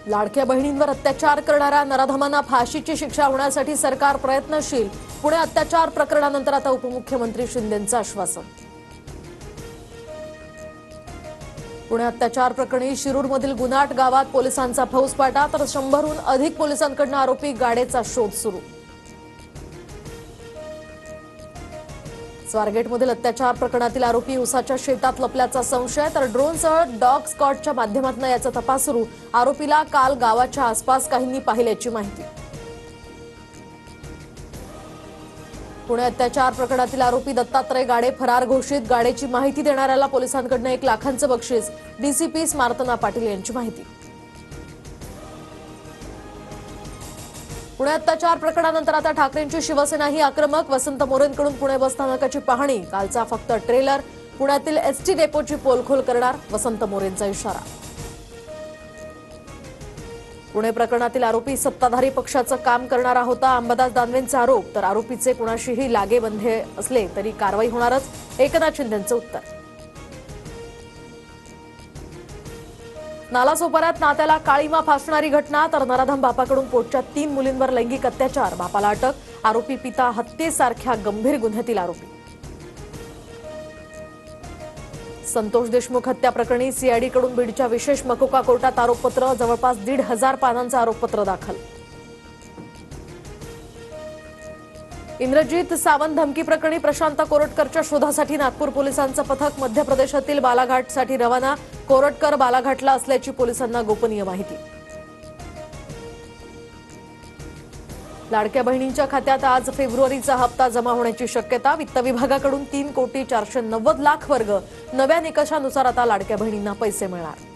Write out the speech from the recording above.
लाडक्या बहिणींवर अत्याचार करणाऱ्या नराधमांना फाशीची शिक्षा होण्यासाठी सरकार प्रयत्नशील. पुणे अत्याचार प्रकरणानंतर आता उपमुख्यमंत्री शिंदेंचं आश्वासन. पुणे अत्याचार प्रकरणी शिरूरमधील गुन्हाट गावात पोलिसांचा फौजफाटा, तर 100हून अधिक पोलिसांकडून आरोपी गाडेचा शोध सुरू. स्वारगेटमधील अत्याचार प्रकरणातील आरोपी उसाच्या शेतात लपल्याचा संशय, तर ड्रोनसह डॉग स्क्वॉडच्या माध्यमातून याचा तपास सुरू. आरोपीला काल गावाच्या आसपास काहींनी पाहिल्याची माहिती. पुणे अत्याचार प्रकरणातील आरोपी दत्तात्रय गाडे फरार घोषित. गाडेची माहिती देणाऱ्याला पोलिसांकडून 1 लाखांचं बक्षीस. डीसीपी स्मार्तना पाटील यांची माहिती. पुणे अत्याचार प्रकरणानंतर आता ठाकरेंची शिवसेनाही आक्रमक. वसंत मोरेंकडून पुणे बसस्थानकाची पाहणी. कालचा फक्त ट्रेलर. पुण्यातील एसटी डेपोची पोलखोल करणार, वसंत मोरेंचा इशारा. पुणे प्रकरणातील आरोपी सत्ताधारी पक्षाचं काम करणारा होता, अंबादास दानवेंचा आरोप. तर आरोपीचे कुणाशीही लागेबंधे असले तरी कारवाई होणारच, एकनाथ शिंदेंचं उत्तर. नालासोपाऱ्यात नात्याला काळीमा फासणारी घटना, तर नराधम बापाकडून पोटच्या 3 मुलींवर लैंगिक अत्याचार. बापाला अटक. आरोपी पिता हत्येसारख्या गंभीर गुन्ह्यातील आरोपी. संतोष देशमुख हत्या प्रकरणी सीआयडीकडून बीडच्या विशेष मकोका कोर्टात आरोपपत्र. जवळपास 1,500 पानांचं आरोपपत्र दाखल. इंद्रजीत सावंत धमकी प्रकरणी प्रशांत कोरटकरच्या शोधासाठी नागपूर पोलिसांचं पथक मध्य प्रदेशातील बालाघाटसाठी रवाना. कोरटकर बालाघाटला असल्याची पोलिसांना गोपनीय माहिती. लाडक्या बहिणींच्या खात्यात आज फेब्रुवारीचा हप्ता जमा होण्याची शक्यता. वित्त विभागाकडून 3,490,00,000 वर्ग. नव्या निकषानुसार आता लाडक्या बहिणींना पैसे मिळणार.